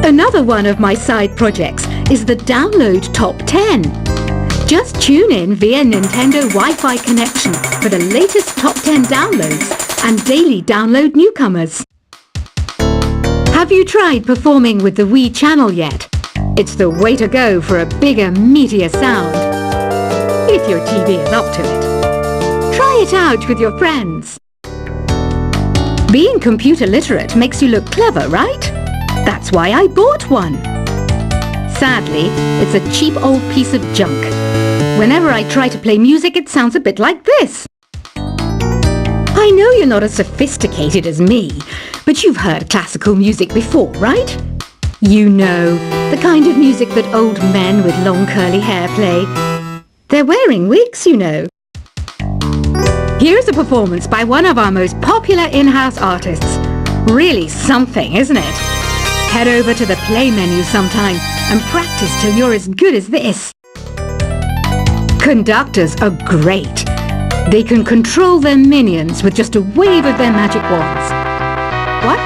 Another one of my side projects is the Download Top 10. Just tune in via Nintendo Wi-Fi connection for the latest Top 10 downloads and daily download newcomers. Have you tried performing with the Wii channel yet? It's the way to go for a bigger, meatier sound. If your TV is up to it. Try it out with your friends. Being computer literate makes you look clever, right? That's why I bought one. Sadly, it's a cheap old piece of junk. Whenever I try to play music, it sounds a bit like this. I know you're not as sophisticated as me, but you've heard classical music before, right? You know, the kind of music that old men with long curly hair play. They're wearing wigs, you know. Here's a performance by one of our most popular in-house artists. Really something, isn't it? Head over to the play menu sometime and practice till you're as good as this. Conductors are great. They can control their minions with just a wave of their magic wands. What?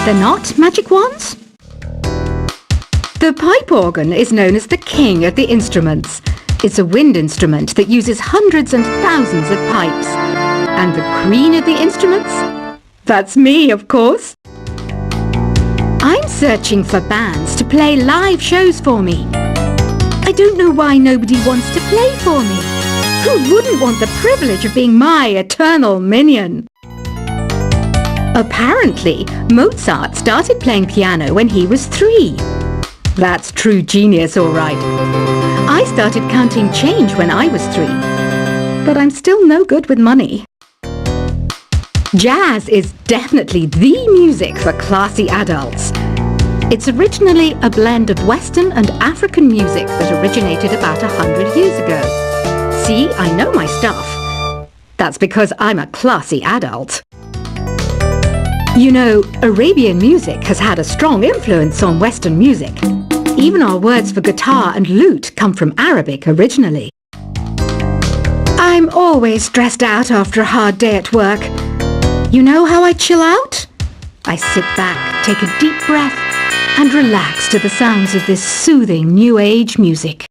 They're not magic wands? The pipe organ is known as the king of the instruments. It's a wind instrument that uses hundreds and thousands of pipes. And the queen of the instruments? That's me, of course. I'm searching for bands to play live shows for me. I don't know why nobody wants to play for me. Who wouldn't want the privilege of being my eternal minion? Apparently, Mozart started playing piano when he was 3. That's true genius, all right. I started counting change when I was 3. But I'm still no good with money. Jazz is definitely the music for classy adults. It's originally a blend of Western and African music that originated about 100 years ago. See, I know my stuff. That's because I'm a classy adult. You know, Arabian music has had a strong influence on Western music. Even our words for guitar and lute come from Arabic originally. I'm always stressed out after a hard day at work. You know how I chill out? I sit back, take a deep breath, and relax to the sounds of this soothing new age music.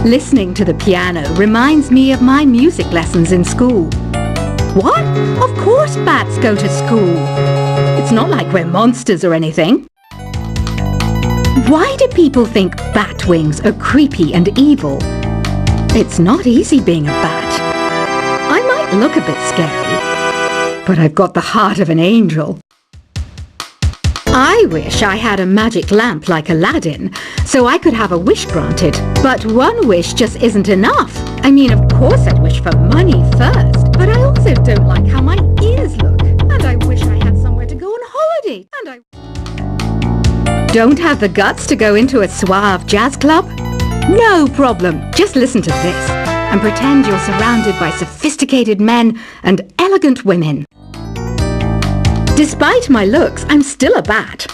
Listening to the piano reminds me of my music lessons in school. What? Of course bats go to school. It's not like we're monsters or anything. Why do people think bat wings are creepy and evil? It's not easy being a bat. I might look a bit scary, but I've got the heart of an angel. I wish I had a magic lamp like Aladdin, so I could have a wish granted. But one wish just isn't enough. I mean, of course I'd wish for money first, but I also don't like how my ears look. And I wish I had somewhere to go on holiday. And I don't have the guts to go into a suave jazz club? No problem. Just listen to this and pretend you're surrounded by sophisticated men and elegant women. Despite my looks, I'm still a bat.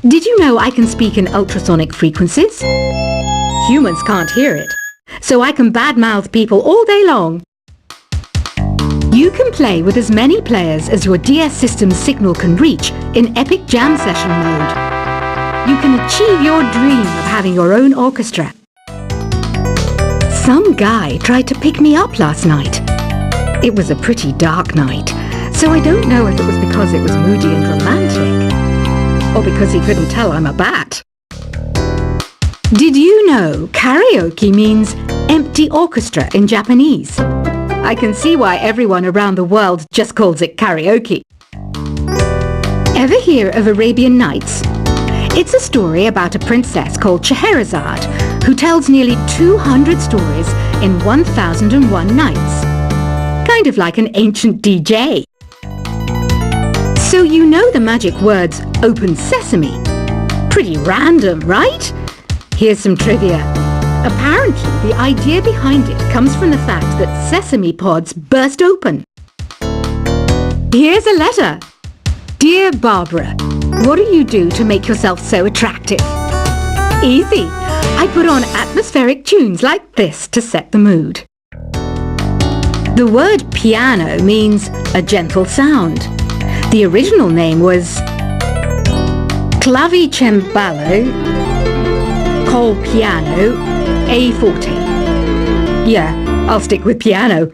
Did you know I can speak in ultrasonic frequencies? Humans can't hear it, so I can badmouth people all day long. You can play with as many players as your DS system's signal can reach in Epic Jam Session mode. You can achieve your dream of having your own orchestra. Some guy tried to pick me up last night. It was a pretty dark night, so I don't know if it was because it was moody and romantic, or because he couldn't tell I'm a bat. Did you know karaoke means empty orchestra in Japanese? I can see why everyone around the world just calls it karaoke. Ever hear of Arabian Nights? It's a story about a princess called Scheherazade who tells nearly 200 stories in 1001 nights. Kind of like an ancient DJ. So you know the magic words "open sesame." Pretty random, right? Here's some trivia. Apparently, the idea behind it comes from the fact that sesame pods burst open. Here's a letter. Dear Barbara, what do you do to make yourself so attractive? Easy. I put on atmospheric tunes like this to set the mood. The word piano means a gentle sound. The original name was... clavicembalo, col piano, A forte. Yeah, I'll stick with piano.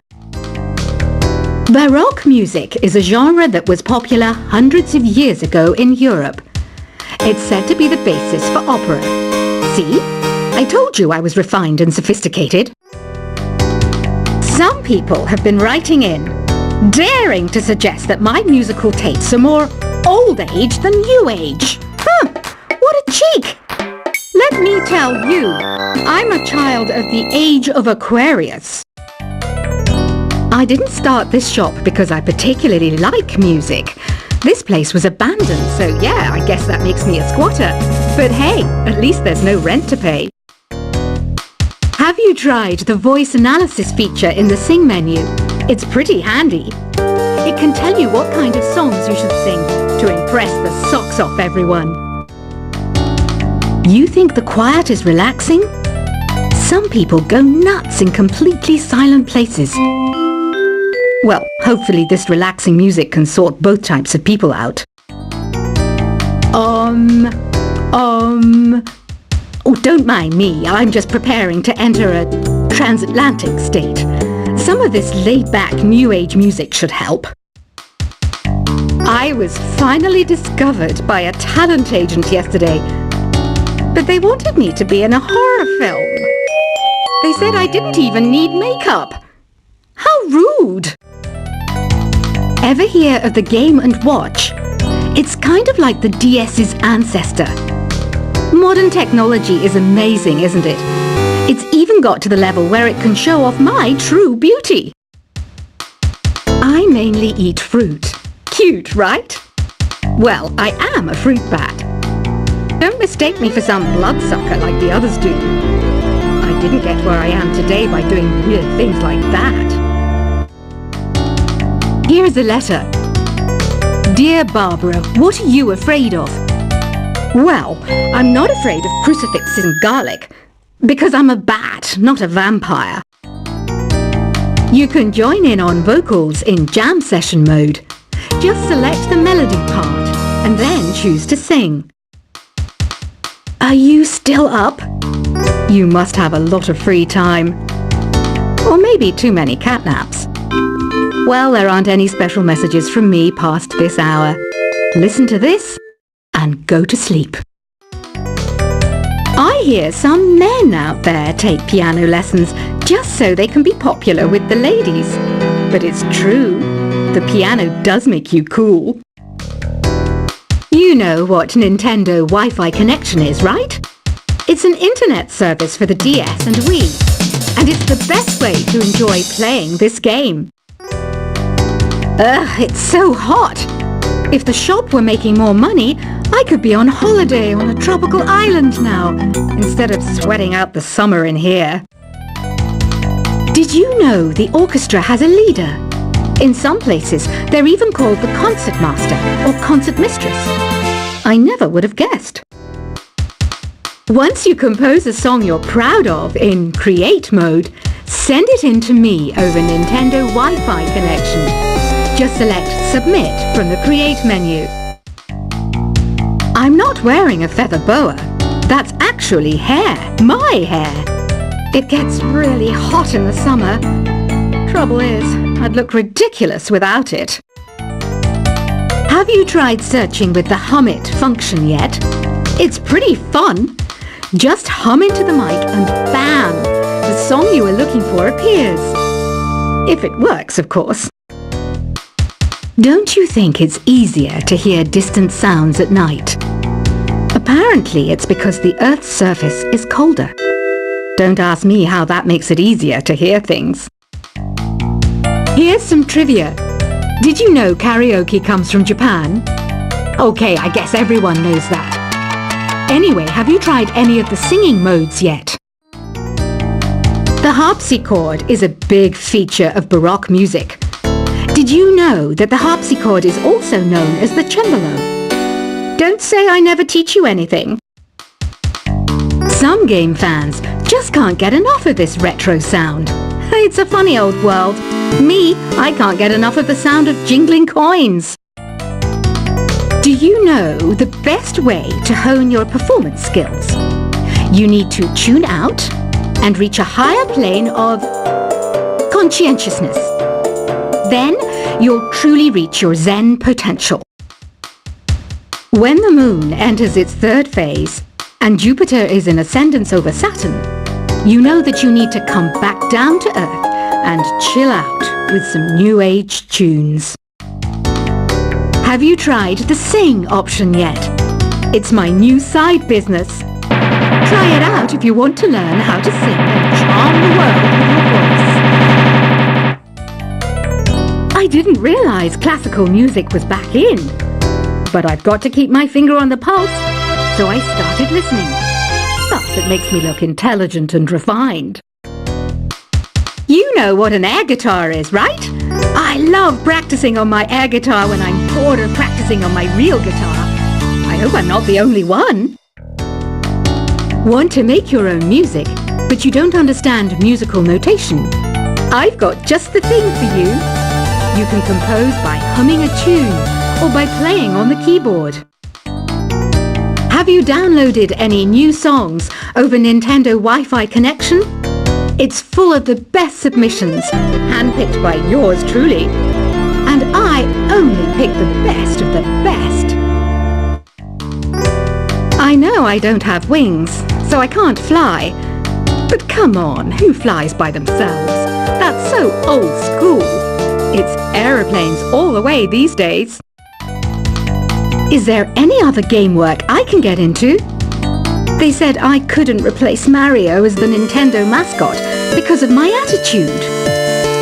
Baroque music is a genre that was popular hundreds of years ago in Europe. It's said to be the basis for opera. See? I told you I was refined and sophisticated. Some people have been writing in, daring to suggest that my musical tastes are more old age than new age. Huh, what a cheek! Let me tell you, I'm a child of the age of Aquarius. I didn't start this shop because I particularly like music. This place was abandoned, so yeah, I guess that makes me a squatter. But hey, at least there's no rent to pay. Have you tried the voice analysis feature in the Sing menu? It's pretty handy. It can tell you what kind of songs you should sing to impress the socks off everyone. You think the quiet is relaxing? Some people go nuts in completely silent places. Well, hopefully this relaxing music can sort both types of people out. Oh, don't mind me. I'm just preparing to enter a transatlantic state. Some of this laid-back New Age music should help. I was finally discovered by a talent agent yesterday, but they wanted me to be in a horror film. They said I didn't even need makeup. How rude! Ever hear of the Game & Watch? It's kind of like the DS's ancestor. Modern technology is amazing, isn't it? It's even got to the level where it can show off my true beauty. I mainly eat fruit. Cute, right? Well, I am a fruit bat. Don't mistake me for some bloodsucker like the others do. I didn't get where I am today by doing weird things like that. Here's a letter. Dear Barbara, what are you afraid of? Well, I'm not afraid of crucifixes and garlic, because I'm a bat, not a vampire. You can join in on vocals in jam session mode. Just select the melody part, and then choose to sing. Are you still up? You must have a lot of free time. Or maybe too many catnaps. Well, there aren't any special messages from me past this hour. Listen to this and go to sleep. I hear some men out there take piano lessons just so they can be popular with the ladies. But it's true, the piano does make you cool. You know what Nintendo Wi-Fi connection is, right? It's an internet service for the DS and Wii, and it's the best way to enjoy playing this game. Ugh, it's so hot! If the shop were making more money, I could be on holiday on a tropical island now, instead of sweating out the summer in here. Did you know the orchestra has a leader? In some places, they're even called the concert master or concert mistress. I never would have guessed. Once you compose a song you're proud of in Create mode, send it in to me over Nintendo Wi-Fi connection. Just select Submit from the Create menu. I'm not wearing a feather boa. That's actually hair, my hair. It gets really hot in the summer. Trouble is, I'd look ridiculous without it. Have you tried searching with the Hum It function yet? It's pretty fun. Just hum into the mic and bam! The song you were looking for appears. If it works, of course. Don't you think it's easier to hear distant sounds at night? Apparently it's because the Earth's surface is colder. Don't ask me how that makes it easier to hear things. Here's some trivia. Did you know karaoke comes from Japan? Okay, I guess everyone knows that. Anyway, have you tried any of the singing modes yet? The harpsichord is a big feature of Baroque music. Did you know that the harpsichord is also known as the cembalo? Don't say I never teach you anything. Some game fans just can't get enough of this retro sound. It's a funny old world. Me, I can't get enough of the sound of jingling coins. Do you know the best way to hone your performance skills? You need to tune out and reach a higher plane of conscientiousness. Then you'll truly reach your Zen potential. When the moon enters its third phase and Jupiter is in ascendance over Saturn, you know that you need to come back down to earth and chill out with some new age tunes. Have you tried the sing option yet? It's my new side business. Try it out if you want to learn how to sing and charm the world with your voice. I didn't realize classical music was back in, but I've got to keep my finger on the pulse, so I started listening. Thus, it makes me look intelligent and refined. You know what an air guitar is, right? I love practicing on my air guitar when I'm bored of practicing on my real guitar. I hope I'm not the only one. Want to make your own music, but you don't understand musical notation? I've got just the thing for you. You can compose by humming a tune or by playing on the keyboard. Have you downloaded any new songs over Nintendo Wi-Fi connection? It's full of the best submissions, handpicked by yours truly. And I only pick the best of the best. I know I don't have wings, so I can't fly. But come on, who flies by themselves? That's so old school. It's aeroplanes all the way these days. Is there any other game work I can get into? They said I couldn't replace Mario as the Nintendo mascot because of my attitude.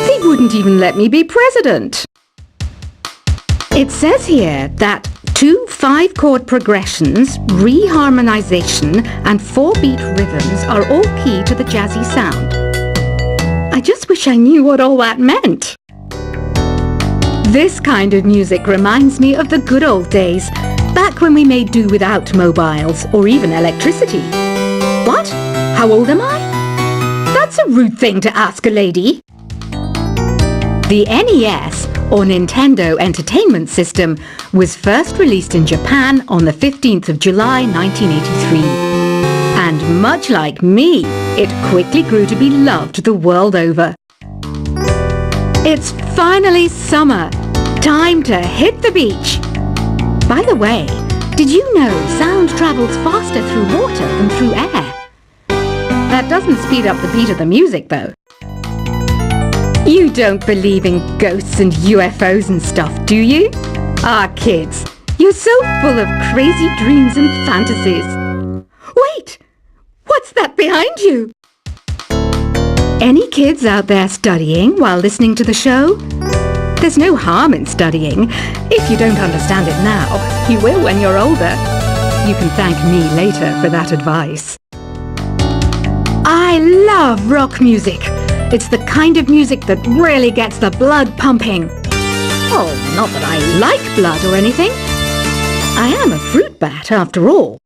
They wouldn't even let me be president. It says here that 2 5-chord progressions, reharmonization, and 4-beat rhythms are all key to the jazzy sound. I just wish I knew what all that meant. This kind of music reminds me of the good old days, back when we made do without mobiles or even electricity. What? How old am I? That's a rude thing to ask a lady. The NES, or Nintendo Entertainment System, was first released in Japan on the 15th of July 1983. And much like me, it quickly grew to be loved the world over. It's finally summer. Time to hit the beach. By the way, did you know sound travels faster through water than through air? That doesn't speed up the beat of the music, though. You don't believe in ghosts and UFOs and stuff, do you? Ah, kids, you're so full of crazy dreams and fantasies. Wait! What's that behind you? Any kids out there studying while listening to the show? There's no harm in studying. If you don't understand it now, you will when you're older. You can thank me later for that advice. I love rock music. It's the kind of music that really gets the blood pumping. Oh, not that I like blood or anything. I am a fruit bat after all.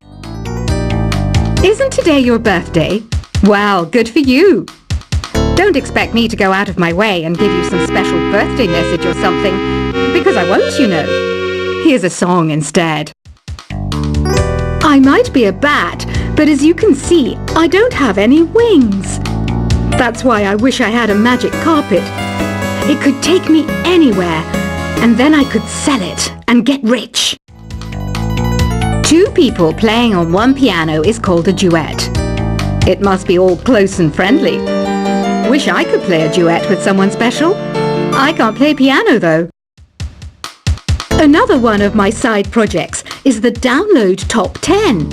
Isn't today your birthday? Well, good for you. Don't expect me to go out of my way and give you some special birthday message or something, because I won't, you know. Here's a song instead. I might be a bat, but as you can see, I don't have any wings. That's why I wish I had a magic carpet. It could take me anywhere, and then I could sell it and get rich. 2 people playing on one piano is called a duet. It must be all close and friendly. Wish I could play a duet with someone special. I can't play piano though. Another one of my side projects is the Download Top 10.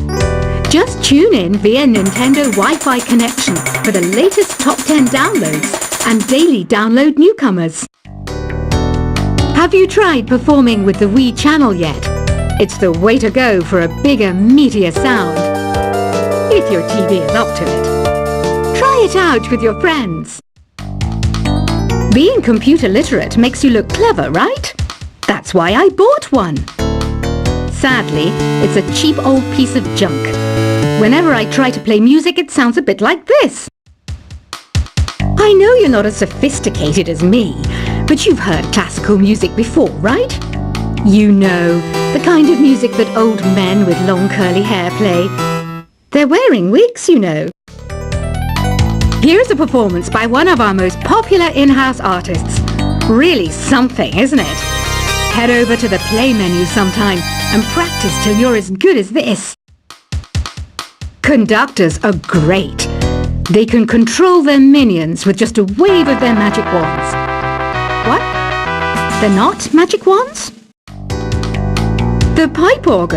Just tune in via Nintendo Wi-Fi connection for the latest top 10 downloads and daily download newcomers. Have you tried performing with the Wii channel yet? It's the way to go for a bigger, meatier sound. If your TV is up to it. Try it out with your friends. Being computer literate makes you look clever, right? That's why I bought one. Sadly, it's a cheap old piece of junk. Whenever I try to play music, it sounds a bit like this. I know you're not as sophisticated as me, but you've heard classical music before, right? You know, the kind of music that old men with long curly hair play. They're wearing wigs, you know. Here's a performance by one of our most popular in-house artists. Really something, isn't it? Head over to the play menu sometime and practice till you're as good as this. Conductors are great. They can control their minions with just a wave of their magic wands. What? They're not magic wands? The pipe organ